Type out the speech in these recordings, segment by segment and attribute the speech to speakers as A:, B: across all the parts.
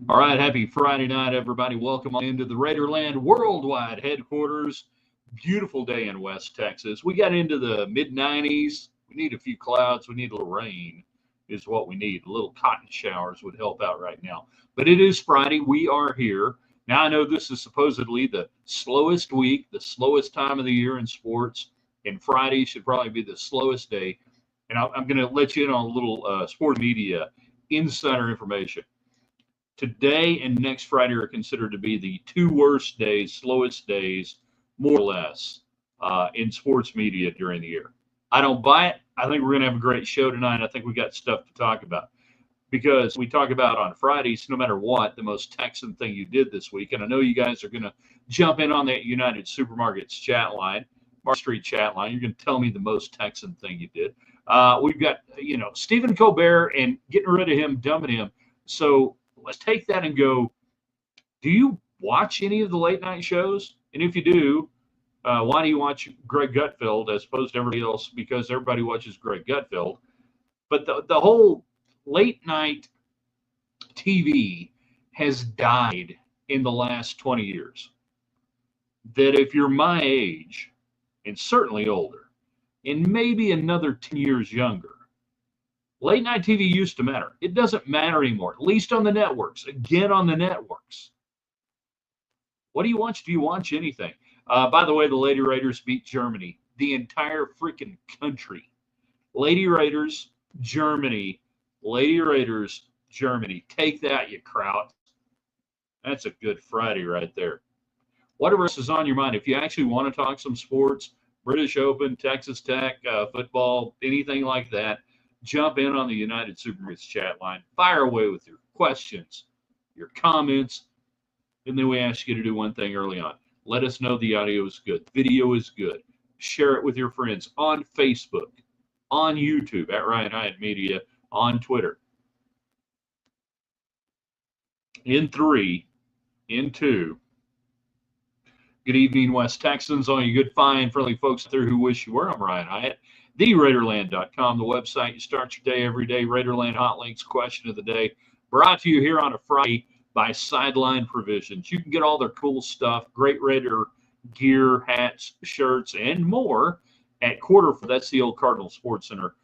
A: All right, happy Friday night, everybody. Welcome on into the Raiderland worldwide headquarters. Beautiful day in West Texas. We got into the mid-90s. We need a few clouds. We need a little rain is what we need. A little cotton showers would help out right now. But it is Friday. We are here. Now, I know this is supposedly the slowest week, the slowest time of the year in sports, and Friday should probably be the slowest day. And I'm going to let you in on a little sports media insider information. Today and next Friday are considered to be the two worst days, slowest days, more or less, in sports media during the year. I don't buy it. I think we're going to have a great show tonight. I think we got stuff to talk about because we talk about on Fridays, no matter what, the most Texan thing you did this week. And I know you guys are going to jump in on that United Supermarkets chat line, Market Street chat line. You're going to tell me the most Texan thing you did. We've got, Stephen Colbert and getting rid of him, dumbing him. So let's take that and go, do you watch any of the late night shows? And if you do, why do you watch Greg Gutfeld as opposed to everybody else? Because everybody watches Greg Gutfeld. But the whole late night TV has died in the last 20 years. That if you're my age, and certainly older, and maybe another 10 years younger, late night TV used to matter. It doesn't matter anymore, at least on the networks. Again, on the networks. What do you watch? Do you watch anything? By the way, the Lady Raiders beat Germany. The entire freaking country. Lady Raiders, Germany. Lady Raiders, Germany. Take that, you Kraut. That's a good Friday right there. Whatever else is on your mind, if you actually want to talk some sports, British Open, Texas Tech, football, anything like that, jump in on the United Supermarkets chat line. Fire away with your questions, your comments, and then we ask you to do one thing early on. Let us know the audio is good, video is good. Share it with your friends on Facebook, on YouTube, at Ryan Hyatt Media, on Twitter. In 3, in 2. Good evening, West Texans, all you good, fine, friendly folks out there who wish you were. I'm Ryan Hyatt. TheRaiderland.com, the website. You start your day every day. Raiderland Hot Links question of the day. Brought to you here on a Friday by Sideline Provisions. You can get all their cool stuff, great Raider gear, hats, shirts, and more at that's the old Cardinal Sports Center.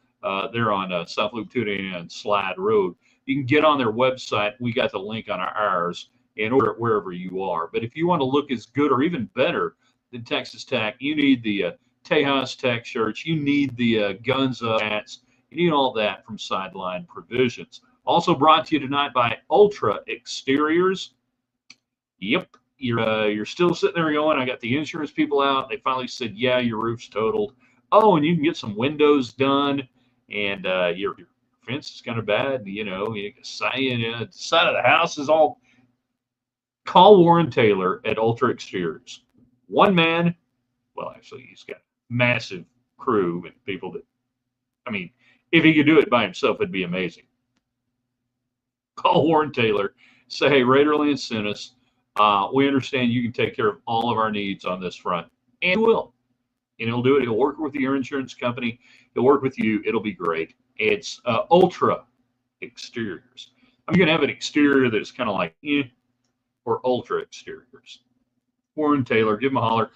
A: They're on South Loop 289 Slide Road. You can get on their website. We got the link on ours and order it wherever you are. But if you want to look as good or even better than Texas Tech, you need the Tejas Tech shirts. You need the Guns Up hats. You need all that from Sideline Provisions. Also brought to you tonight by Ultra Exteriors. Yep, you're still sitting there going, I got the insurance people out. They finally said, yeah, your roof's totaled. Oh, and you can get some windows done, and your fence is kind of bad. You can the side of the house is all. Call Warren Taylor at Ultra Exteriors. One man. Well, actually, he's got massive crew and people that, if he could do it by himself, it'd be amazing. Call Warren Taylor. Say, hey, Raiderland sent us. We understand you can take care of all of our needs on this front. And he will. And he'll do it. He'll work with your insurance company. He'll work with you. It'll be great. It's Ultra Exteriors. I'm going to have an exterior that's kind of like, or Ultra Exteriors. Warren Taylor, give him a holler.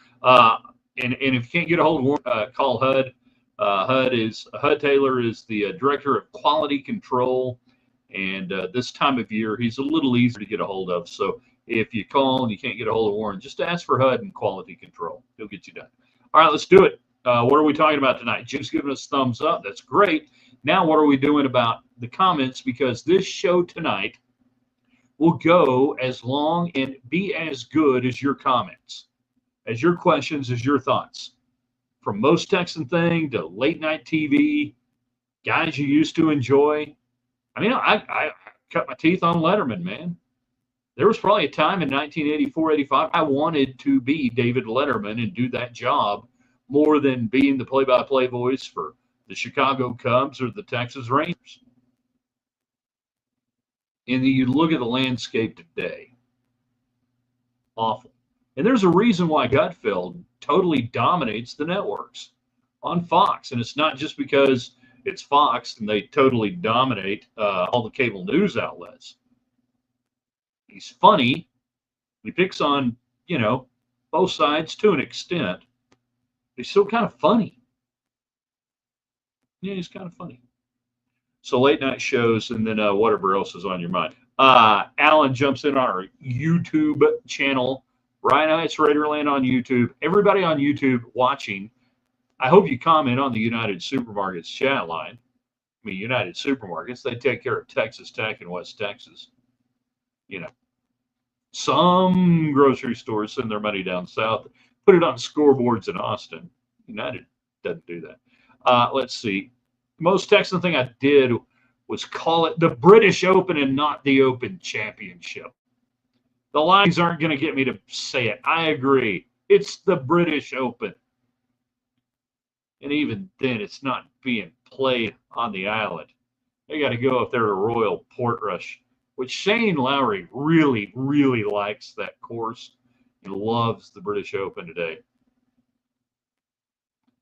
A: And if you can't get a hold of Warren, call HUD. HUD Taylor is the director of quality control. And this time of year, he's a little easier to get a hold of. So if you call and you can't get a hold of Warren, just ask for HUD and quality control. He'll get you done. All right, let's do it. What are we talking about tonight? Jim's giving us thumbs up. That's great. Now, what are we doing about the comments? Because this show tonight will go as long and be as good as your comments, as your questions, as your thoughts. From most Texan thing to late night TV, guys you used to enjoy. I cut my teeth on Letterman, man. There was probably a time in 1984, 85, I wanted to be David Letterman and do that job more than being the play-by-play voice for the Chicago Cubs or the Texas Rangers. And you look at the landscape today, awful. And there's a reason why Gutfeld totally dominates the networks on Fox. And it's not just because it's Fox and they totally dominate all the cable news outlets. He's funny. He picks on, you know, both sides to an extent. He's still kind of funny. Yeah, he's kind of funny. So late night shows, and then whatever else is on your mind. Alan jumps in on our YouTube channel. Ryan Heights Raiderland on YouTube. Everybody on YouTube watching, I hope you comment on the United Supermarkets chat line. I mean, United Supermarkets, they take care of Texas Tech and West Texas. You know, some grocery stores send their money down south, put it on scoreboards in Austin. United doesn't do that. Let's see. Most Texan thing I did was call it the British Open and not the Open Championship. The lines aren't going to get me to say it. I agree. It's the British Open. And even then, it's not being played on the island. They got to go up there to Royal Portrush, which Shane Lowry really, really likes that course. He loves the British Open today.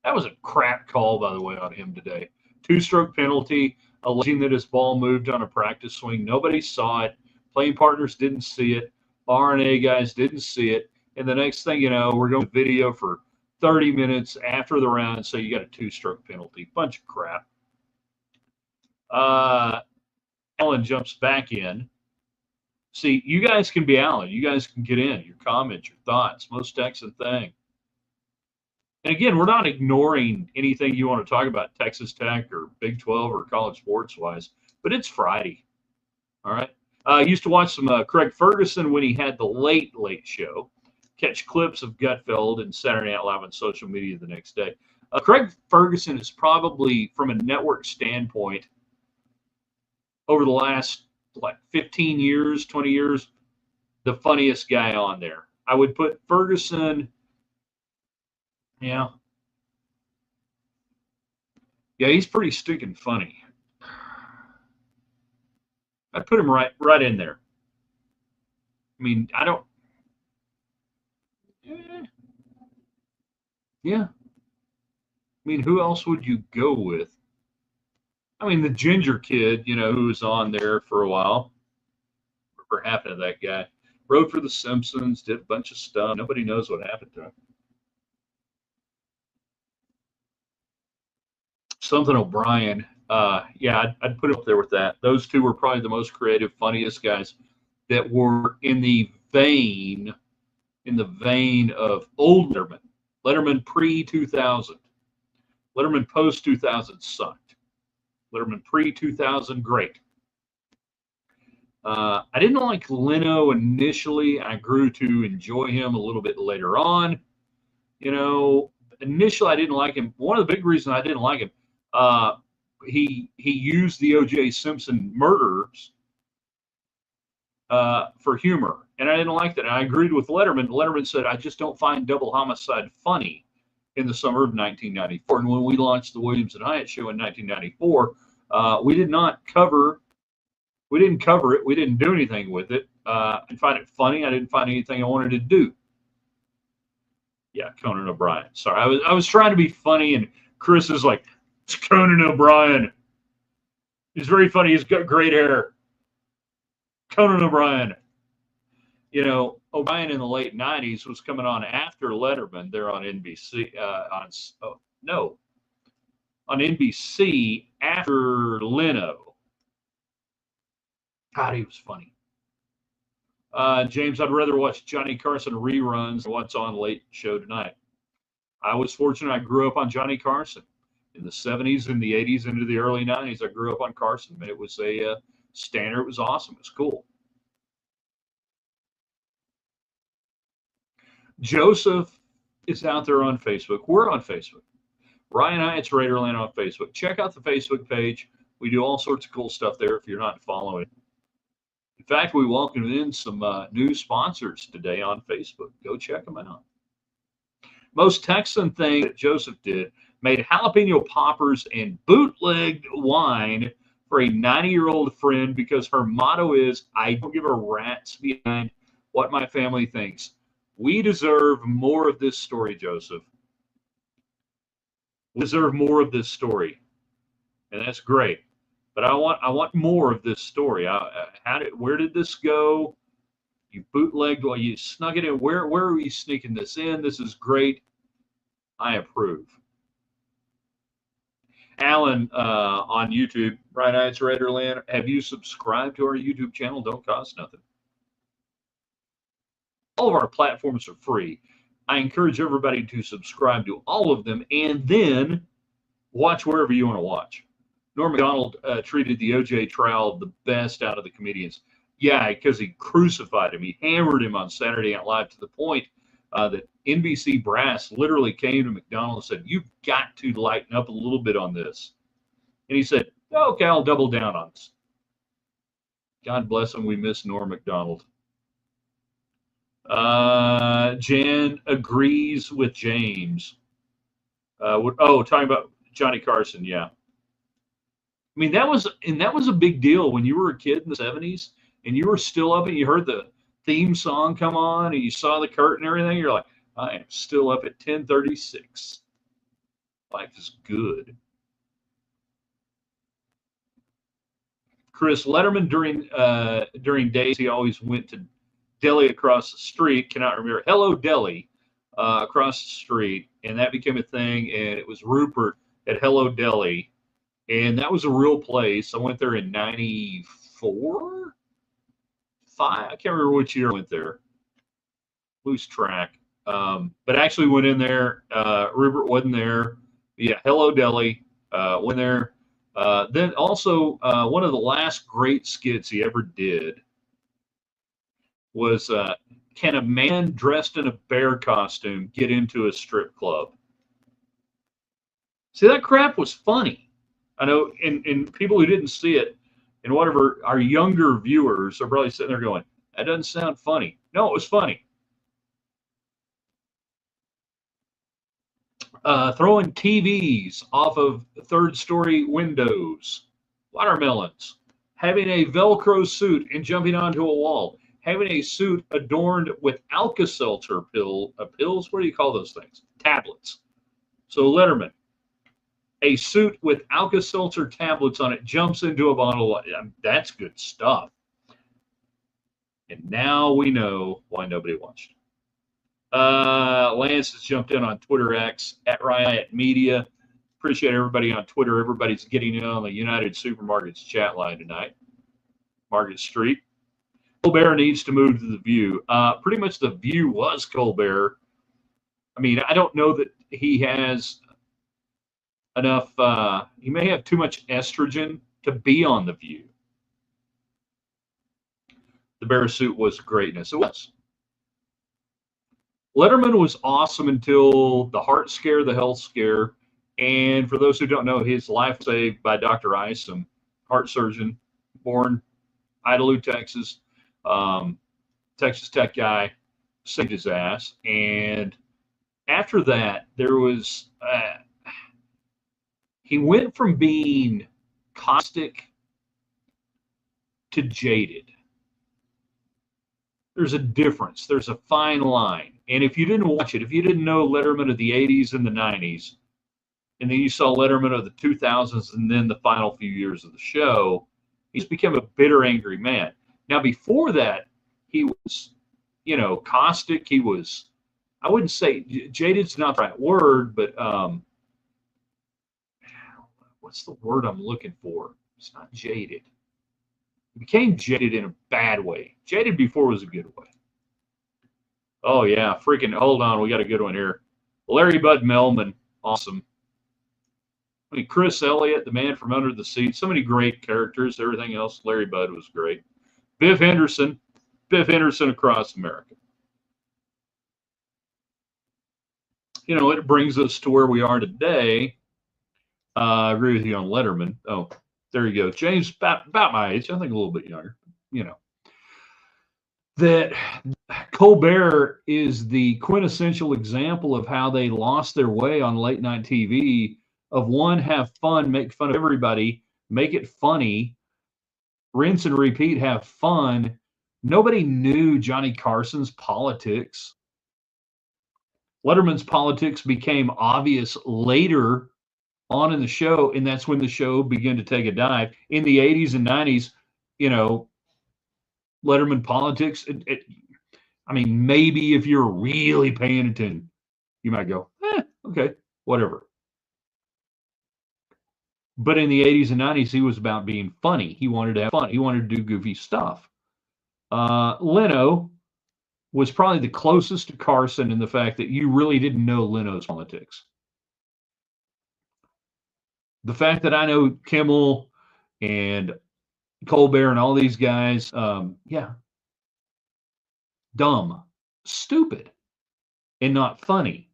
A: That was a crap call, by the way, on him today. Two-stroke penalty, alleging that his ball moved on a practice swing. Nobody saw it. Playing partners didn't see it. R&A guys didn't see it. And the next thing you know, we're going to video for 30 minutes after the round, so you got a two-stroke penalty. Bunch of crap. Alan jumps back in. See, you guys can be Alan. You guys can get in. Your comments, your thoughts, most Texan thing. And again, we're not ignoring anything you want to talk about Texas Tech or Big 12 or college sports-wise, but it's Friday. All right? I used to watch some Craig Ferguson when he had the late show. Catch clips of Gutfeld and Saturday Night Live on social media the next day. Craig Ferguson is probably, from a network standpoint, over the last, 15 years, 20 years, the funniest guy on there. I would put Ferguson, yeah, he's pretty stinking funny. I'd put him right in there. I mean, I don't, yeah. I mean, who else would you go with? I mean, the ginger kid, who was on there for a while. Whatever happened to that guy? Rode for the Simpsons, did a bunch of stuff. Nobody knows what happened to him. Something O'Brien. Yeah, I'd put it up there with that. Those two were probably the most creative, funniest guys that were in the vein of old Letterman. Letterman pre-2000. Letterman post-2000 sucked. Letterman pre-2000, great. I didn't like Leno initially. I grew to enjoy him a little bit later on. Initially I didn't like him. One of the big reasons I didn't like him, he used the O.J. Simpson murders for humor, and I didn't like that. And I agreed with Letterman. Letterman said, I just don't find double homicide funny in the summer of 1994. And when we launched the Williams and Hyatt show in 1994, we didn't cover it. We didn't do anything with it. I didn't find it funny. I didn't find anything I wanted to do. Yeah, Conan O'Brien. Sorry, I was trying to be funny, and Chris is like, it's Conan O'Brien. He's very funny. He's got great hair. Conan O'Brien. O'Brien in the late 90s was coming on after Letterman. They're on NBC. On NBC after Leno. God, he was funny. James, I'd rather watch Johnny Carson reruns than what's on late show tonight. I was fortunate. I grew up on Johnny Carson in the 70s, in the 80s, into the early 90s. I grew up on Carson. It was a standard. It was awesome. It was cool. Joseph is out there on Facebook. We're on Facebook. Ryan Hyatt's Raiderland on Facebook. Check out the Facebook page. We do all sorts of cool stuff there if you're not following. In fact, we welcomed in some new sponsors today on Facebook. Go check them out. Most Texan thing that Joseph did, made jalapeno poppers and bootlegged wine for a 90-year-old friend because her motto is, I don't give a rat's behind what my family thinks. We deserve more of this story, Joseph. We deserve more of this story. And that's great. But I want more of this story. Where did this go? You bootlegged while you snuck it in. Where are you sneaking this in? This is great. I approve. Alan on YouTube, Bright Eyes Raiderland. Have you subscribed to our YouTube channel? Don't cost nothing. All of our platforms are free. I encourage everybody to subscribe to all of them and then watch wherever you want to watch. Norm Macdonald treated the O.J. trial the best out of the comedians. Yeah, because he crucified him. He hammered him on Saturday Night Live to the point that NBC brass literally came to Macdonald and said, "You've got to lighten up a little bit on this." And he said, "Okay, I'll double down on this." God bless him. We miss Norm Macdonald. Jan agrees with James. Talking about Johnny Carson, yeah. I mean, that was a big deal when you were a kid in the 70s and you were still up and you heard the theme song come on and you saw the curtain and everything. You're like, I am still up at 10:36. Life is good. Chris Letterman during days he always went to deli across the street. Cannot remember. Hello Deli across the street, and that became a thing. And it was Rupert at Hello Deli. And that was a real place. I went there in 94, 5. I can't remember which year I went there. Lose track. But actually went in there. Rupert wasn't there. Yeah, Hello Deli. Went there. Then also one of the last great skits he ever did was can a man dressed in a bear costume get into a strip club? See, that crap was funny. I know, and people who didn't see it, and whatever, our younger viewers are probably sitting there going, that doesn't sound funny. No, it was funny. Throwing TVs off of third-story windows, watermelons, having a Velcro suit and jumping onto a wall, having a suit adorned with Alka-Seltzer pills. What do you call those things? Tablets. So Letterman, a suit with Alka-Seltzer tablets on it, jumps into a bottle of water. That's good stuff. And now we know why nobody watched. Lance has jumped in on Twitter X at Riot Media. Appreciate everybody on Twitter. Everybody's getting in on the United Supermarkets chat line tonight. Market Street. Colbert needs to move to the View. Pretty much the View was Colbert. I mean, I don't know that he has enough. He may have too much estrogen to be on the View. The bear suit was greatness. It was. Letterman was awesome until the heart scare, the health scare. And for those who don't know, his life was saved by Dr. Isom, heart surgeon, born Idalou, Texas. Texas Tech guy, saved his ass. And after that, there was, he went from being caustic to jaded. There's a difference. There's a fine line. And if you didn't watch it, if you didn't know Letterman of the 80s and the 90s, and then you saw Letterman of the 2000s and then the final few years of the show, he's become a bitter, angry man. Now, before that, he was, caustic. He was, I wouldn't say, jaded's not the right word, but what's the word I'm looking for? It's not jaded. He became jaded in a bad way. Jaded before was a good way. Oh, yeah, freaking, hold on, we got a good one here. Larry Bud Melman, awesome. I mean, Chris Elliott, the man from under the seat, so many great characters, everything else. Larry Bud was great. Biff Henderson across America. It brings us to where we are today. I agree with you on Letterman. Oh, there you go. James, about my age, I think a little bit younger, that Colbert is the quintessential example of how they lost their way on late night TV of one, have fun, make fun of everybody, make it funny, rinse and repeat, have fun. Nobody knew Johnny Carson's politics. Letterman's politics became obvious later on in the show, and that's when the show began to take a dive. In the 80s and 90s, Letterman politics. I mean, maybe if you're really paying attention, you might go, okay, whatever. But in the 80s and 90s, he was about being funny. He wanted to have fun. He wanted to do goofy stuff. Leno was probably the closest to Carson in the fact that you really didn't know Leno's politics. The fact that I know Kimmel and Colbert and all these guys, dumb, stupid, and not funny.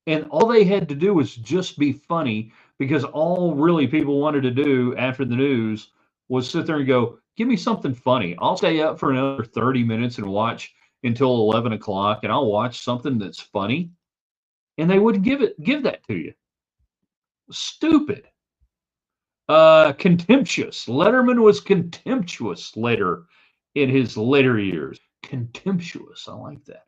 A: And all they had to do was just be funny, because all really people wanted to do after the news was sit there and go, give me something funny. I'll stay up for another 30 minutes and watch until 11 o'clock, and I'll watch something that's funny. And they wouldn't give that to you. Stupid. Contemptuous. Letterman was contemptuous later in his later years. Contemptuous. I like that.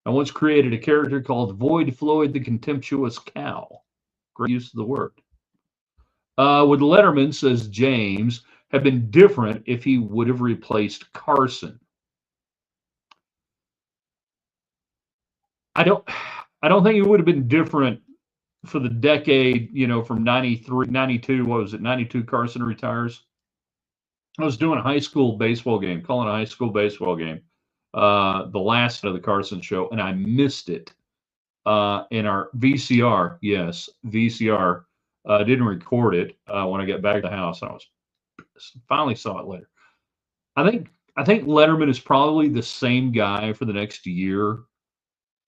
A: I once created a character called Void Floyd the Contemptuous Cow. Great use of the word. Would Letterman, says James, have been different if he would have replaced Carson? I don't think it would have been different for the decade, from 93, 92, what was it, 92 Carson retires? I was doing a high school baseball game, calling a high school baseball game, the last of the Carson show, and I missed it in our VCR. Yes, VCR. Didn't record it when I got back to the house. I finally saw it later. I think Letterman is probably the same guy for the next year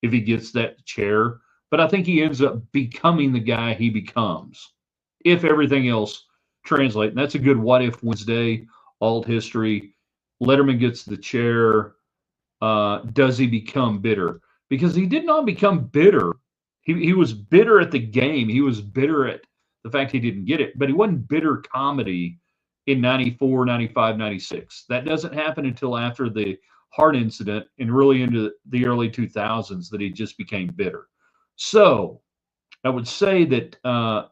A: if he gets that chair. But I think he ends up becoming the guy he becomes if everything else translates. And that's a good What If Wednesday, alt history. Letterman gets the chair. Does he become bitter? Because he did not become bitter. He was bitter at the game. He was bitter at the fact he didn't get it. But he wasn't bitter comedy in 94, 95, 96. That doesn't happen until after the heart incident and really into the early 2000s that he just became bitter. So I would say that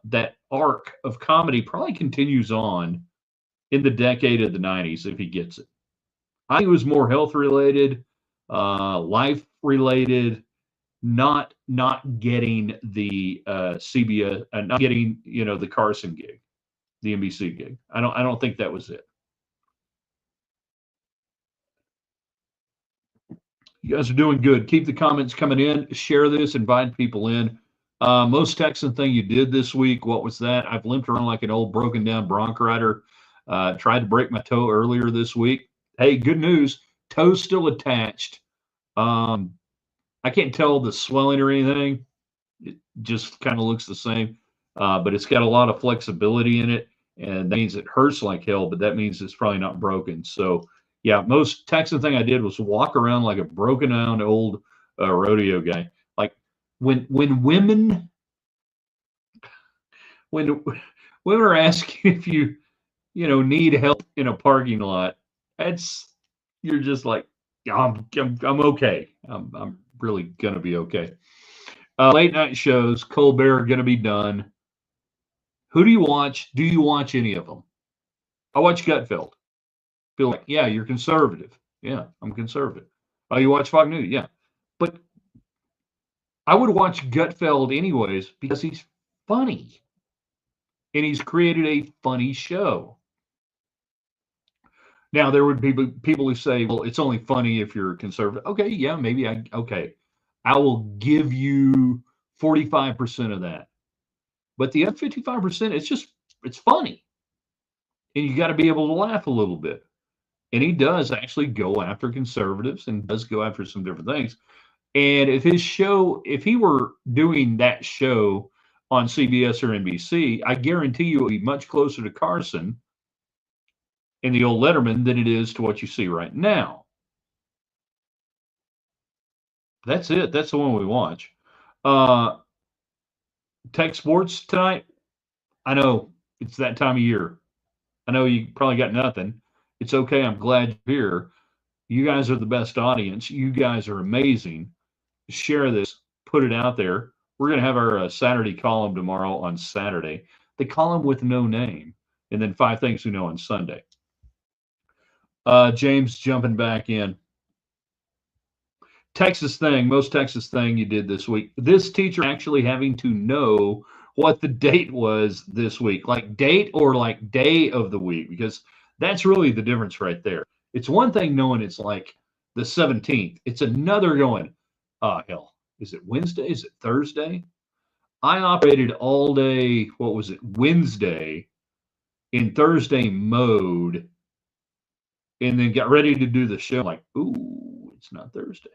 A: that arc of comedy probably continues on in the decade of the 90s if he gets it. I think it was more health related, life related, not getting the CBS, not getting the Carson gig, the NBC gig. I don't think that was it. You guys are doing good. Keep the comments coming in. Share this. Invite people in. Most Texan thing you did this week, what was that? I've limped around like an old broken down bronc rider. Tried to break my toe earlier this week. Hey, good news. Toe's still attached. I can't tell the swelling or anything. It just kind of looks the same. But it's got a lot of flexibility in it. And that means it hurts like hell, but that means it's probably not broken. So, yeah, most Texan thing I did was walk around like a broken down old rodeo guy. Like when women are asking if you need help in a parking lot, you're just like, I'm okay. I'm really gonna be okay. Late night shows, Colbert gonna be done. Who do you watch? Do you watch any of them? I watch Gutfeld. Feel like, yeah, you're conservative. Yeah, I'm conservative. Oh, you watch Fox News? Yeah. But I would watch Gutfeld anyways because he's funny. And he's created a funny show. Now, there would be people who say, well, it's only funny if you're conservative. Okay, yeah, maybe okay. I will give you 45% of that. But the other 55%, it's funny. And you got to be able to laugh a little bit. And he does actually go after conservatives and does go after some different things. And if he were doing that show on CBS or NBC, I guarantee you it would be much closer to Carson and the old Letterman than it is to what you see right now. That's it. That's the one we watch. Tech Sports tonight. I know it's that time of year. I know you probably got nothing. It's okay. I'm glad you're here. You guys are the best audience. You guys are amazing. Share this. Put it out there. We're going to have our Saturday column tomorrow on Saturday. The column with no name. And then 5 things we know on Sunday. James jumping back in. Texas thing, most Texas thing you did this week. This teacher actually having to know what the date was this week, like date or like day of the week, because that's really the difference right there. It's one thing knowing it's like the 17th. It's another going, hell, is it Wednesday? Is it Thursday? I operated all day, what was it, Wednesday in Thursday mode, and then got ready to do the show. Like, ooh, it's not Thursday.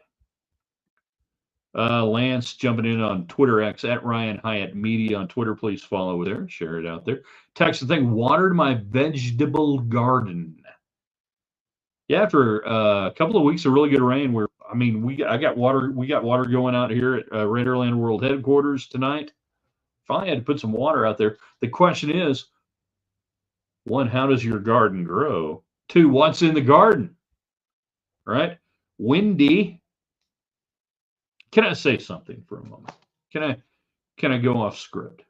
A: Lance jumping in on Twitter X at Ryan Hyatt Media on Twitter. Please follow there, share it out there. Text the thing, watered my vegetable garden. Yeah, after a couple of weeks of really good rain, we got water going out here at Raiderland World Headquarters tonight. Finally had to put some water out there. The question is, one, how does your garden grow? Two, what's in the garden? Right? Windy. Can I say something for a moment? Can I go off script?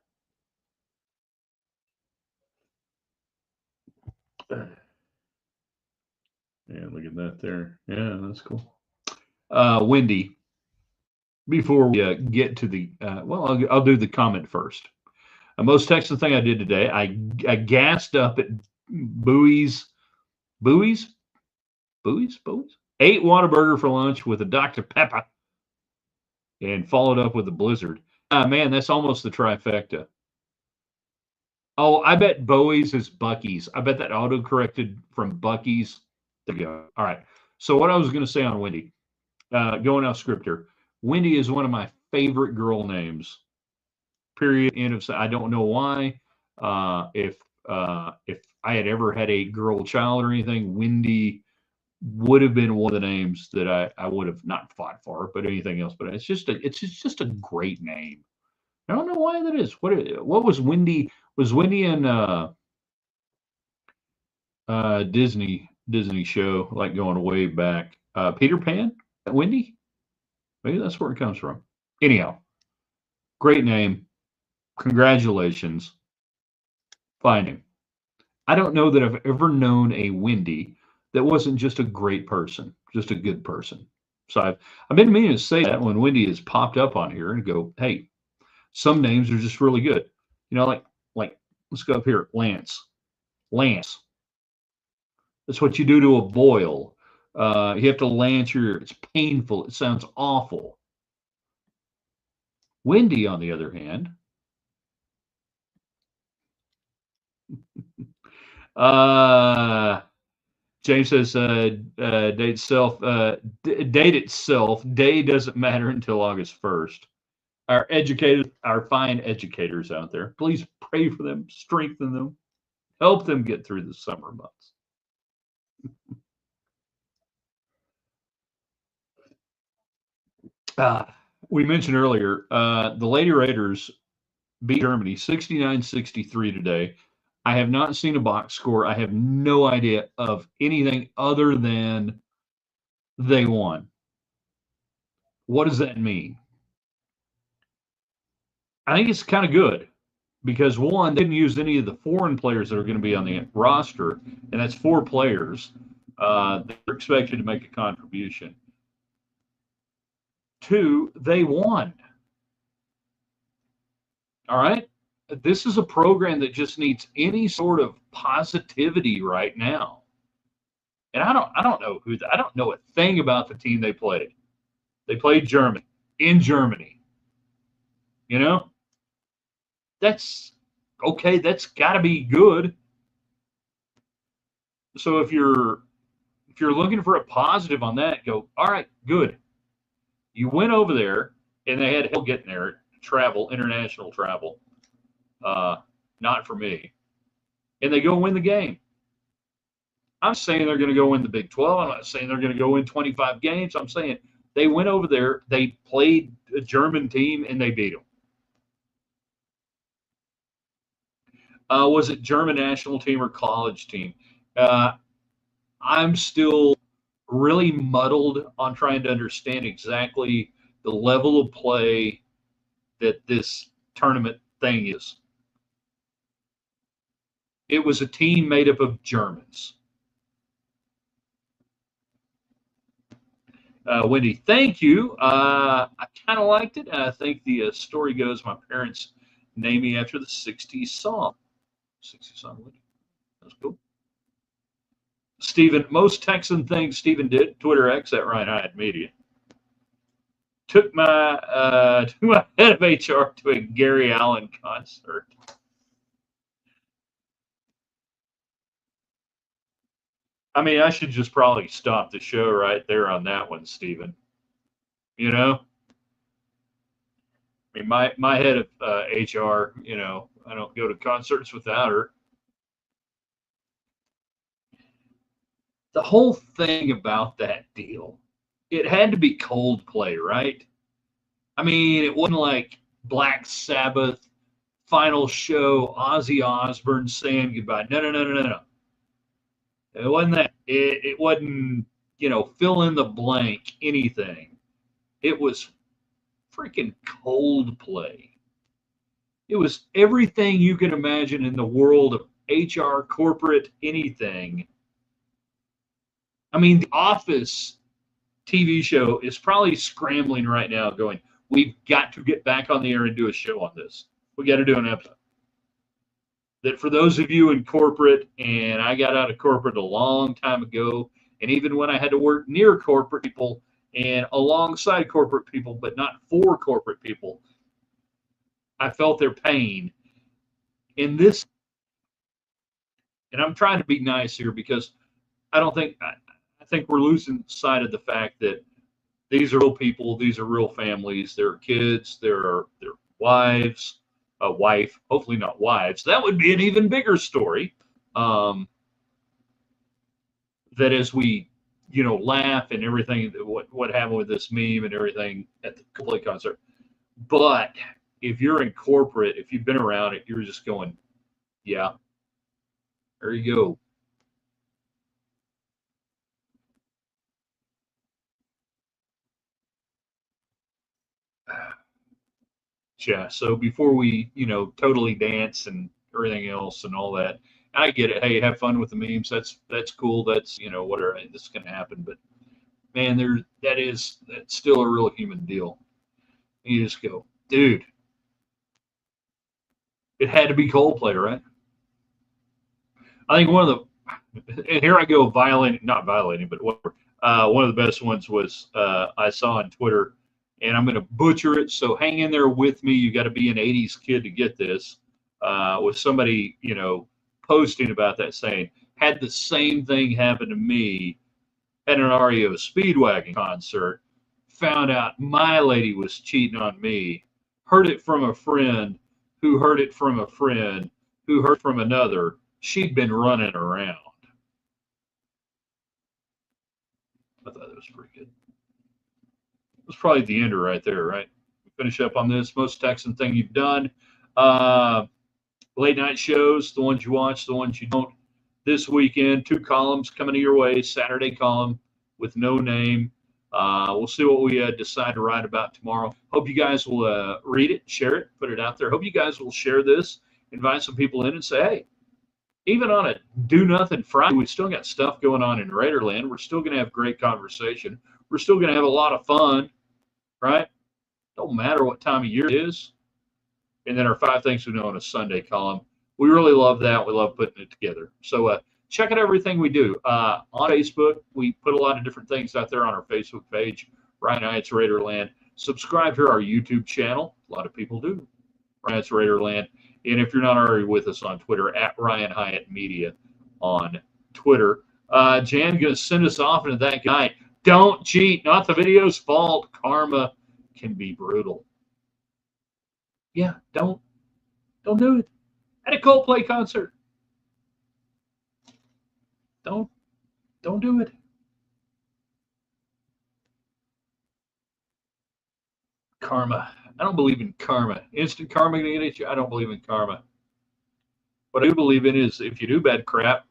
A: Yeah, look at that there. Yeah, that's cool. Windy. Before we get to the I'll do the comment first. Most Texan thing I did today, I gassed up at Bowie's. Ate Whataburger for lunch with a Dr. Pepper and followed up with a Blizzard. Man, that's almost the trifecta. Oh, I bet Bowie's is Buc-ee's. I bet that auto-corrected from Buc-ee's. There you go. All right. So what I was going to say on Wendy, going off script here. Wendy is one of my favorite girl names. Period. End of. I don't know why. If I had ever had a girl child or anything, Wendy would have been one of the names that I would have not fought for, but anything else. But it's just a great name. I don't know why that is. What was Wendy? Was Wendy in Disney show, like going way back? Peter Pan? Wendy? Maybe that's where it comes from. Anyhow, great name. Congratulations. Fine name. I don't know that I've ever known a Wendy that wasn't just a great person, just a good person. So I've been meaning to say that when Wendy has popped up on here and go, hey, some names are just really good. You know, like let's go up here, Lance. Lance. That's what you do to a boil. You have to lance your ear. It's painful. It sounds awful. Wendy, on the other hand, James says, date itself. Date itself. Day doesn't matter until August 1st. Our fine educators out there, please pray for them, strengthen them, help them get through the summer months. We mentioned earlier, the Lady Raiders beat Germany 69-63 today. I have not seen a box score. I have no idea of anything other than they won. What does that mean? I think it's kind of good because one, they didn't use any of the foreign players that are going to be on the roster, and that's 4 players. They're expected to make a contribution. 2, they won. All right. This is a program that just needs any sort of positivity right now. And I don't know a thing about the team they played. They played Germany in Germany. You know, that's okay. That's got to be good. So if you're looking for a positive on that, go, all right, good. You went over there, and they had help getting there. International travel. Not for me. And they go win the game. I'm saying they're going to go win the Big 12. I'm not saying they're going to go win 25 games. I'm saying they went over there, they played a German team, and they beat them. Was it German national team or college team? I'm still really muddled on trying to understand exactly the level of play that this tournament thing is. It was a team made up of Germans. Wendy, thank you. I kind of liked it. I think the story goes my parents named me after the 60s song. 60s song, Wendy. That's cool. Stephen, most Texan things Stephen did, Twitter X at Ryan Hyatt Media. Took my head of HR to a Gary Allen concert. I mean, I should just probably stop the show right there on that one, Stephen. You know, I mean, my head of HR, you know, I don't go to concerts without her. The whole thing about that deal, it had to be Coldplay, right? I mean, it wasn't like Black Sabbath, final show, Ozzy Osbourne saying goodbye. No, no, no, no, no, no. It wasn't that. It wasn't, you know, fill in the blank, anything. It was freaking Coldplay. It was everything you can imagine in the world of HR, corporate, anything. I mean, The Office TV show is probably scrambling right now, going, we've got to get back on the air and do a show on this. We got to do an episode. That for those of you in corporate, and I got out of corporate a long time ago, and even when I had to work near corporate people and alongside corporate people, but not for corporate people, I felt their pain. In this, and I'm trying to be nice here because I don't think I think we're losing sight of the fact that these are real people, these are real families, there are kids, there are wives, a wife, hopefully not wives. That would be an even bigger story. That as we, you know, laugh and everything, what happened with this meme and everything at the Coldplay concert. But if you're in corporate, if you've been around it, you're just going, yeah, there you go. Yeah. So before we, you know, totally dance and everything else and all that, I get it. Hey, have fun with the memes. That's cool. That's, you know, whatever. This is gonna happen. But man, that's still a real human deal. You just go, dude. It had to be Coldplay, right? I think one of the, and here I go violating, not violating, but whatever. One of the best ones was I saw on Twitter, and I'm going to butcher it. So hang in there with me. You got to be an '80s kid to get this. With somebody, you know, posting about that, saying had the same thing happen to me at an REO Speedwagon concert. Found out my lady was cheating on me. Heard it from a friend who heard it from a friend who heard from another. She'd been running around. I thought that was pretty good. It was probably the ender right there, right? We finish up on this most Texan thing you've done. Uh, Late night shows, the ones you watch, the ones you don't. This weekend, 2 columns coming to your way. Saturday column with no name. We'll see what we decide to write about tomorrow. Hope you guys will read it, share it, put it out there. Hope you guys will share this, invite some people in and say, hey, even on a do nothing Friday, we still got stuff going on in Raiderland. We're still going to have great conversation. We're still going to have a lot of fun, right? Don't matter what time of year it is. And then our 5 things we know on a Sunday column. We really love that. We love putting it together. So check out everything we do. On Facebook, we put a lot of different things out there on our Facebook page, Ryan Hyatt's Raiderland. Subscribe to our YouTube channel. A lot of people do. Ryan Hyatt's Raiderland. And if you're not already with us on Twitter, at Ryan Hyatt Media on Twitter. Jan going to send us off into that guy. Don't cheat. Not the video's fault. Karma can be brutal. Yeah, don't do it. At a Coldplay concert. Don't do it. Karma. I don't believe in karma. Instant karma going to get you. I don't believe in karma. What I do believe in is if you do bad crap,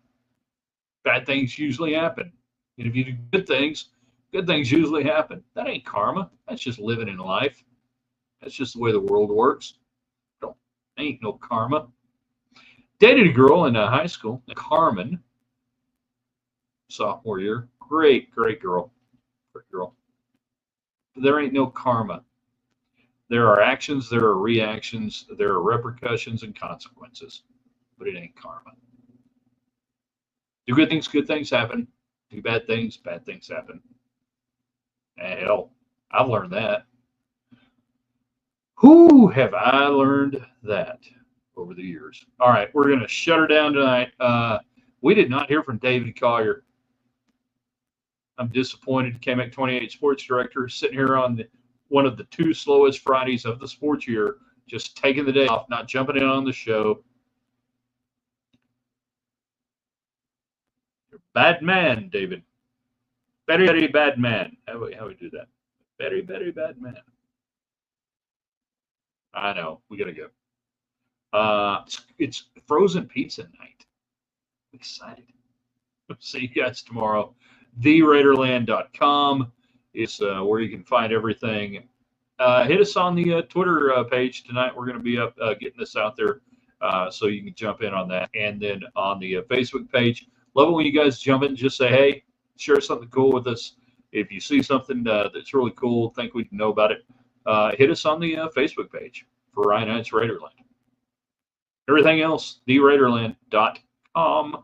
A: bad things usually happen. And if you do good things usually happen. That ain't karma. That's just living in life. That's just the way the world works. Ain't no karma. Dated a girl in high school, Carmen, sophomore year. Great girl. Great girl. There ain't no karma. There are actions, there are reactions, there are repercussions and consequences, but it ain't karma. Do good things happen. Do bad things happen. And hell, I've learned that. Who have I learned that over the years? All right, we're going to shut her down tonight. We did not hear from David Collier. I'm disappointed. KMEC 28 sports director sitting here on one of the 2 slowest Fridays of the sports year, just taking the day off, not jumping in on the show. You're a bad man, David. Very, very bad man. How we do that? Very, very bad man. I know. We got to go. It's frozen pizza night. I'm excited. See you guys tomorrow. TheRaiderland.com is where you can find everything. Hit us on the Twitter page tonight. We're going to be up getting this out there so you can jump in on that. And then on the Facebook page, love it when you guys jump in and just say, hey, share something cool with us. If you see something that's really cool, think we can know about it, hit us on the Facebook page for Ryan Hines Raiderland. Everything else, TheRaiderland.com.